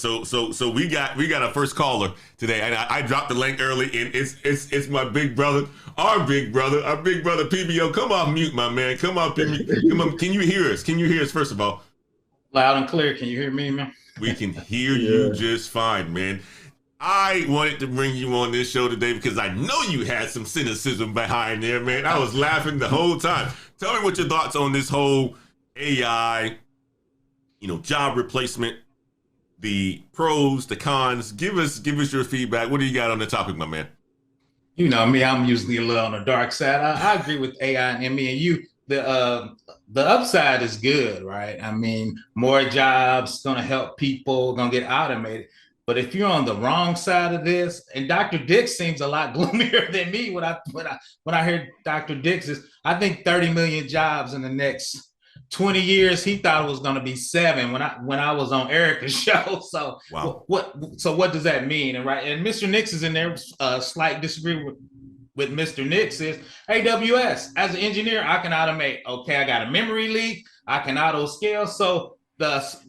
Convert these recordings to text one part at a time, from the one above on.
it. So we got a first caller today, and I dropped the link early, and it's my big brother, our big brother PBO. Come off mute, my man. Come on, come on. Can you hear us? Can you hear us? First of all, loud and clear. Can you hear me, man? We can hear you just fine, man. I wanted to bring you on this show today because I know you had some cynicism behind there, man. I was laughing the whole time. Tell me what your thoughts on this whole AI, job replacement, the pros, the cons. Give us your feedback. What do you got on the topic, my man? You know me, I'm usually a little on the dark side. I agree with AI and me and you. The upside is good, right? I mean, more jobs gonna help people, gonna get automated. But if you're on the wrong side of this, and Dr. Dix seems a lot gloomier than me when I hear Dr. Dix is, I think 30 million jobs in the next 20 years. He thought it was going to be 7 when I was on Erica's show. So wow. What does that mean? And Mr. Nix is in there. Slight disagree with Mr. Nix is AWS. As an engineer, I can automate. Okay, I got a memory leak. I can auto scale. So the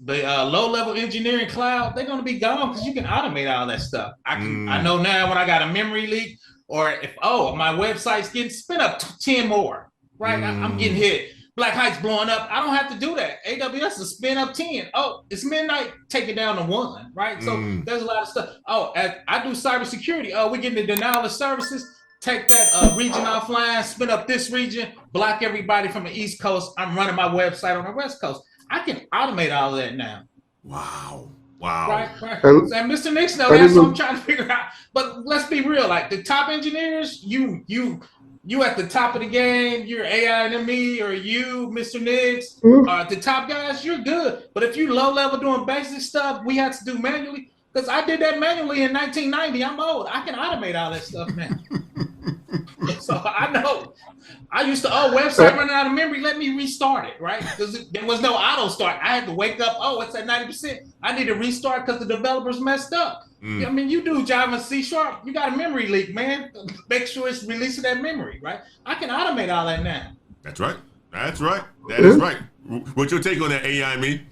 low-level engineering cloud, they're going to be gone because you can automate all that stuff. I know now when I got a memory leak, or if my website's getting spin up 10 more, right? I'm getting hit. Black Heights blowing up. I don't have to do that. AWS will spin up 10. Oh, it's midnight. Take it down to 1, right? So there's a lot of stuff. I do cybersecurity. We get the denial of services. Take that region offline, spin up this region, block everybody from the East Coast. I'm running my website on the West Coast. I can automate all of that now. Wow. Right. And Mr. Nix, that's what I'm trying to figure out. But let's be real. Like the top engineers, you at the top of the game, you're AI and me, or you, Mr. Nix, the top guys, you're good. But if you low level doing basic stuff, we had to do manually. Because I did that manually in 1990. I'm old. I can automate all that stuff now. So I know. I used to, website running out of memory, let me restart it, right? Because there was no auto start. I had to wake up, it's at 90%. I need to restart because the developers messed up. I mean, you do Java and C#, you got a memory leak, man. Make sure it's releasing that memory, right? I can automate all that now. That's right. That is right. What's your take on that, AI and me?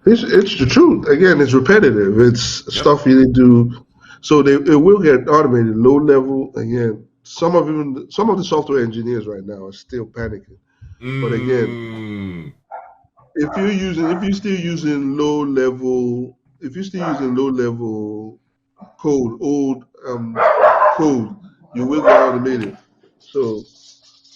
It's the truth. Again, it's repetitive. It's stuff you need to do. So it will get automated, low level. Again, some of the software engineers right now are still panicking. But again, if you're still using low level code, old code, you will get automated. So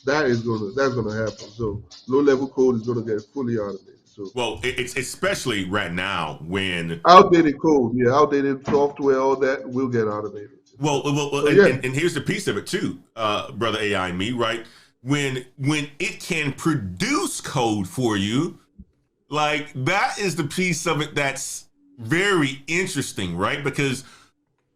that's gonna happen. So low level code is gonna get fully automated. So, well, it's especially right now when outdated code, outdated software, all that will get automated. Well, and here's the piece of it too, brother AI and me, right? When it can produce code for you, like that is the piece of it that's very interesting, right? Because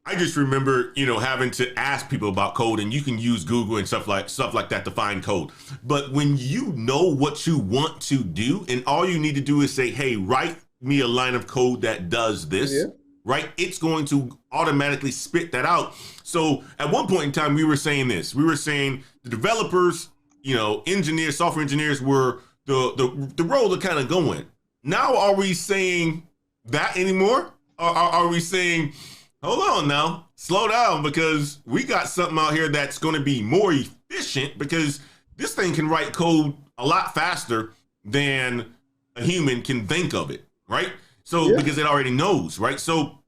I just remember, having to ask people about code, and you can use Google and stuff like that to find code. But when you know what you want to do, and all you need to do is say, "Hey, write me a line of code that does this," right? It's going to automatically spit that out. So at one point in time, we were saying this. We were saying the developers, engineers, software engineers were the role to kind of go in. Now, are we saying that anymore? Or are we saying, hold on now, slow down, because we got something out here that's going to be more efficient, because this thing can write code a lot faster than a human can think of it, right? So because it already knows, right? So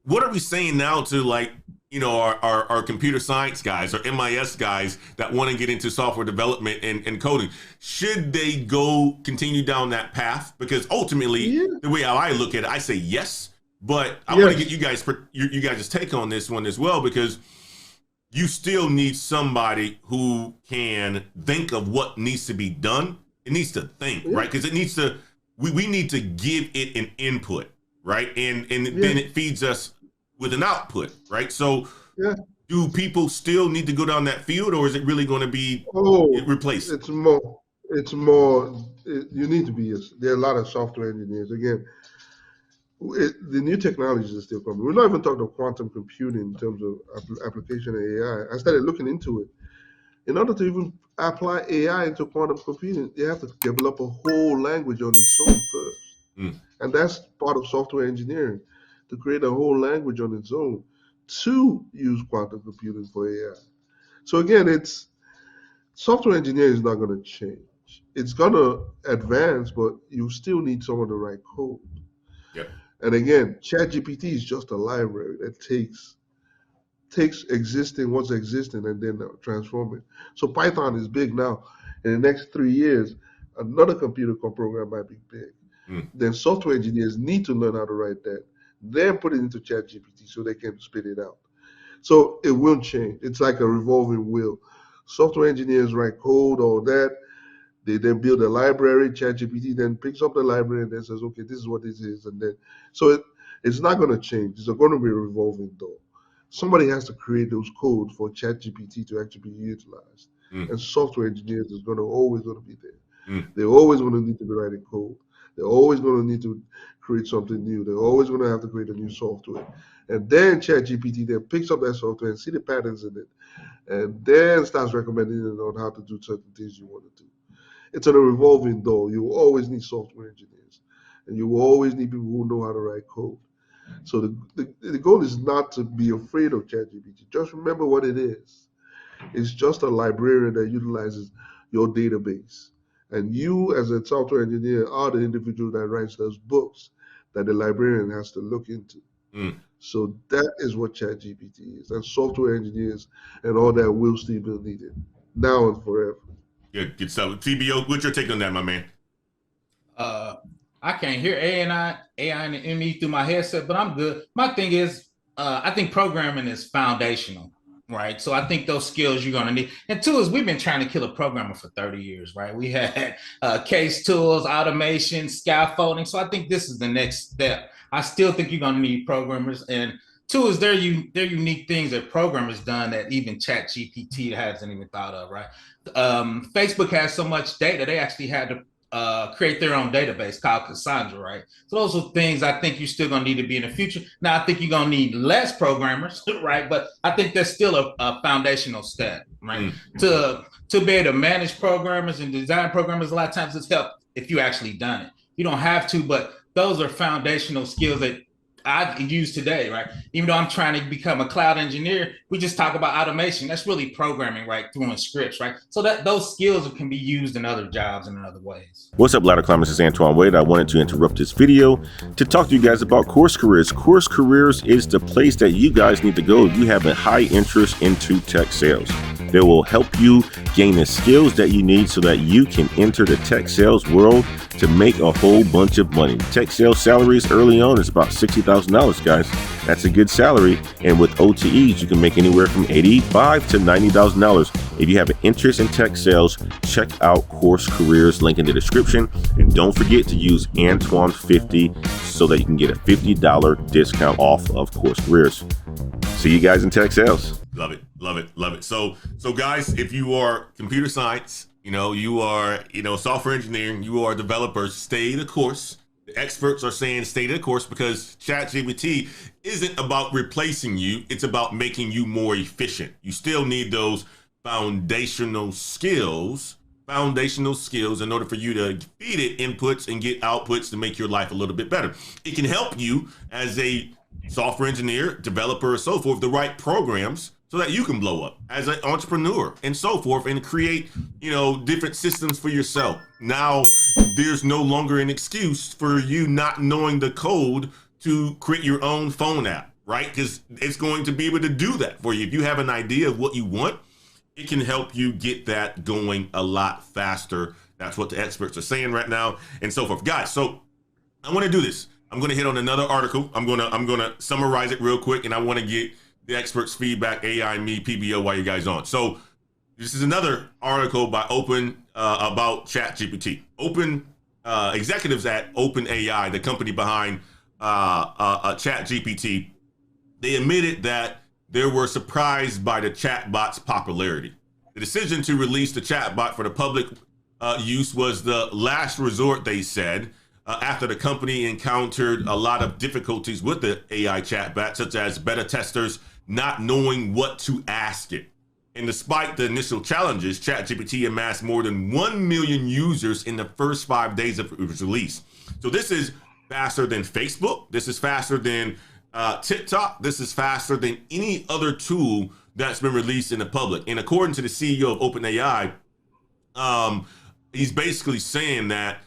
what are we saying now to our computer science guys or MIS guys that want to get into software development and coding? Should they continue down that path? Because ultimately, the way how I look at it, I say yes. But I want to get you guys' take on this one as well, because you still need somebody who can think of what needs to be done. It needs to think, right? Because it needs to. We need to give it an input, right? And then it feeds us with an output, right? So do people still need to go down that field, or is it really going to be replaced? It's more. You need to be. There are a lot of software engineers. Again, the new technologies are still coming. We're not even talking of quantum computing in terms of application of AI. I started looking into it. In order to even apply AI into quantum computing, you have to develop a whole language on its own first. And that's part of software engineering. to create a whole language on its own to use quantum computing for AI. So again, it's software engineering is not going to change. It's going to advance, but you still need someone to write code. Yep. And again, ChatGPT is just a library that takes what's existing and then transform it. So Python is big now. In the next 3 years, another computer program might be big. Then software engineers need to learn how to write that, then put it into ChatGPT so they can spit it out. So it will change. It's like a revolving wheel. Software engineers write code, all that. They then build a library. ChatGPT then picks up the library and then says, okay, this is what this is. And then, so it's not going to change. It's going to be a revolving door. Somebody has to create those codes for ChatGPT to actually be utilized. And software engineers is always going to be there. They're always going to need to be writing code. They're always going to need to create something new. They're always going to have to create a new software. And then ChatGPT then picks up that software and see the patterns in it, and then starts recommending it on how to do certain things you want to do. It's a revolving door. You will always need software engineers, and you will always need people who know how to write code. So the goal is not to be afraid of ChatGPT. Just remember what it is. It's just a librarian that utilizes your database. And you, as a software engineer, are the individual that writes those books that the librarian has to look into. So that is what ChatGPT is. And software engineers and all that will still be needed now and forever. Good stuff. TBO, what's your take on that, my man? I can't hear AI and ME through my headset, but I'm good. My thing is, I think programming is foundational, right? So I think those skills you're going to need. And two is we've been trying to kill a programmer for 30 years, right? We had case tools, automation, scaffolding. So I think this is the next step. I still think you're going to need programmers. And two is they're unique things that programmers done that even ChatGPT hasn't even thought of, right? Facebook has so much data, they actually had to create their own database called Cassandra, right? So those are things I think you're still going to need to be in the future. Now, I think you're going to need less programmers, right? But I think that's still a foundational step, right? To be able to manage programmers and design programmers, a lot of times it's helped if you actually done it. You don't have to, but those are foundational skills that I use today, right? Even though I'm trying to become a cloud engineer, we just talk about automation. That's really programming, right? Doing scripts, right? So that those skills can be used in other jobs and in other ways. What's up, Ladder Climbers? This is Antoine Wade. I wanted to interrupt this video to talk to you guys about Course Careers. Course Careers is the place that you guys need to go if you have a high interest into tech sales. They will help you gain the skills that you need so that you can enter the tech sales world to make a whole bunch of money. Tech sales salaries early on is about $60,000, guys. That's a good salary. And with OTEs, you can make anywhere from $85,000 to $90,000. If you have an interest in tech sales, check out Course Careers, link in the description. And don't forget to use Antoine50 so that you can get a $50 discount off of Course Careers. See you guys in tech sales. Love it, love it, love it. So guys, if you are computer science, you are, software engineering, you are developers, stay the course. The experts are saying stay the course because ChatGPT isn't about replacing you. It's about making you more efficient. You still need those foundational skills in order for you to feed it inputs and get outputs to make your life a little bit better. It can help you as a software engineer, developer, or so forth, the right programs so that you can blow up as an entrepreneur and so forth and create, different systems for yourself. Now, there's no longer an excuse for you not knowing the code to create your own phone app, right? Because it's going to be able to do that for you. If you have an idea of what you want, it can help you get that going a lot faster. That's what the experts are saying right now and so forth. Guys, so I want to do this. I'm going to hit on another article. I'm going to summarize it real quick, and I want to get the experts' feedback, AI, me, PBO, while you guys on. So this is another article by Open about ChatGPT. Executives at OpenAI, the company behind ChatGPT, they admitted that they were surprised by the chatbot's popularity. The decision to release the chatbot for the public use was the last resort, they said, after the company encountered a lot of difficulties with the AI chatbot, such as beta testers not knowing what to ask it. And despite the initial challenges, ChatGPT amassed more than 1 million users in the first 5 days of its release. So this is faster than Facebook. This is faster than TikTok, this is faster than any other tool that's been released in the public. And according to the CEO of OpenAI, he's basically saying that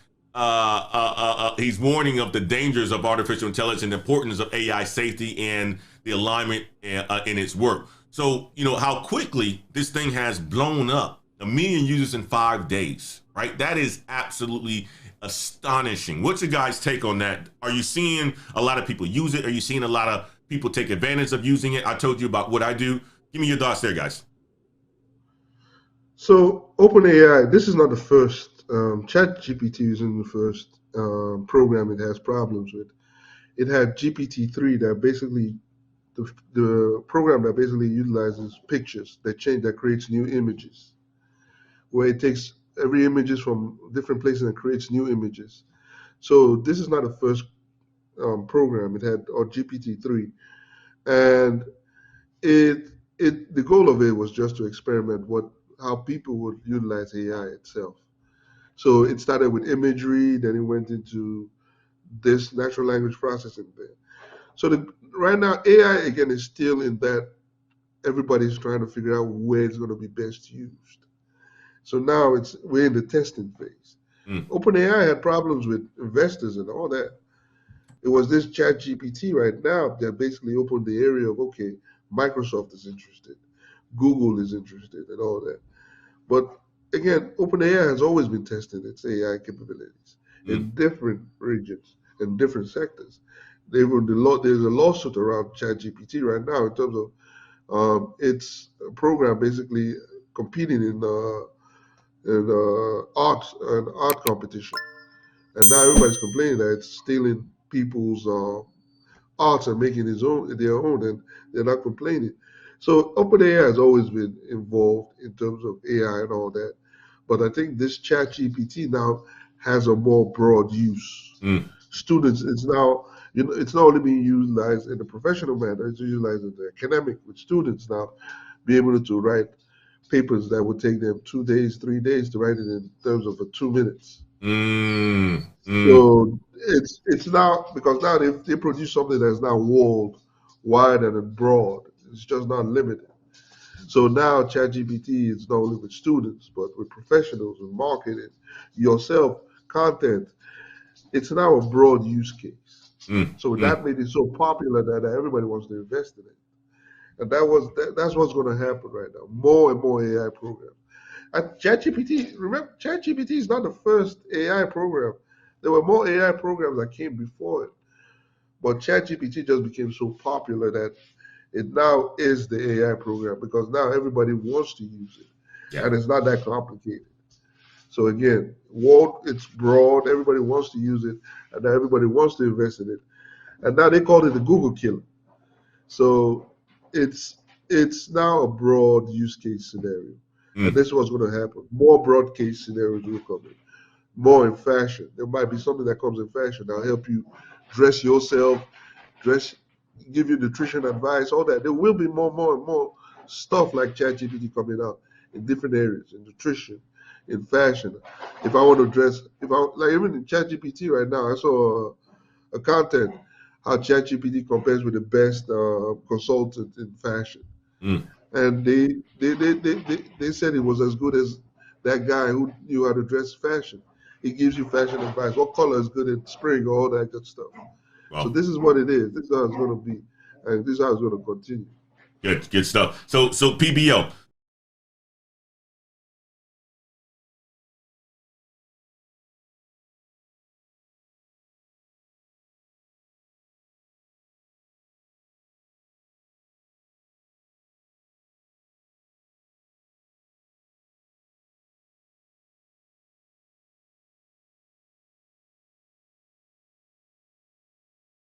he's warning of the dangers of artificial intelligence and the importance of AI safety and the alignment in its work. So, how quickly this thing has blown up, 1 million users in 5 days, right? That is absolutely astonishing. What's your guys' take on that? Are you seeing a lot of people use it? Are you seeing a lot of people take advantage of using it? I told you about what I do. Give me your thoughts there, guys. So OpenAI, this is not the first. ChatGPT isn't the first program it has problems with. It had GPT-3 that basically, the program that basically utilizes pictures that creates new images, where it takes every images from different places and creates new images. So this is not the first program it had, or GPT-3, and the goal of it was just to experiment how people would utilize AI itself. So it started with imagery, then it went into this natural language processing thing. So right now, AI again is still in that everybody's trying to figure out where it's going to be best used. So now we're in the testing phase. OpenAI had problems with investors and all that. It was this ChatGPT right now that basically opened the area of, okay, Microsoft is interested, Google is interested, and all that. But again, OpenAI has always been testing its AI capabilities in different regions, in different sectors. There's a lawsuit around ChatGPT right now in terms of its program basically competing in art competition, and now everybody's complaining that it's stealing people's arts and making their own, and they're not complaining. So OpenAI has always been involved in terms of AI and all that, but I think this ChatGPT now has a more broad use. Students, it's now it's not only being utilized in the professional manner; it's utilized in the academic, with students now be able to write papers that would take them 2 days, 3 days to write it in terms of 2 minutes. So it's now, because now they produce something that's now wide and broad. It's just not limited. So now ChatGPT is not only with students, but with professionals and marketing, yourself, content. It's now a broad use case. So that made it so popular that everybody wants to invest in it. And that's what's going to happen right now. More and more AI programs. ChatGPT, remember, ChatGPT is not the first AI program. There were more AI programs that came before it. But ChatGPT just became so popular that it now is the AI program, because now everybody wants to use it. And it's not that complicated. So again, it's broad, everybody wants to use it, and now everybody wants to invest in it. And now they call it the Google killer. So it's now a broad use case scenario. And this is what's going to happen. More broad case scenarios will come in. More in fashion. There might be something that comes in fashion that'll help you dress yourself, give you nutrition advice, all that. There will be more and more stuff like ChatGPT coming out in different areas, in nutrition, in fashion. If I want to dress, like even in ChatGPT right now, I saw a content how ChatGPT compares with the best consultant in fashion. And they said it was as good as that guy who knew how to dress fashion. He gives you fashion advice. What color is good in spring, all that good stuff. Wow. So this is what it is. This is how it's going to be, and this is how it's going to continue. Good stuff. So PBO,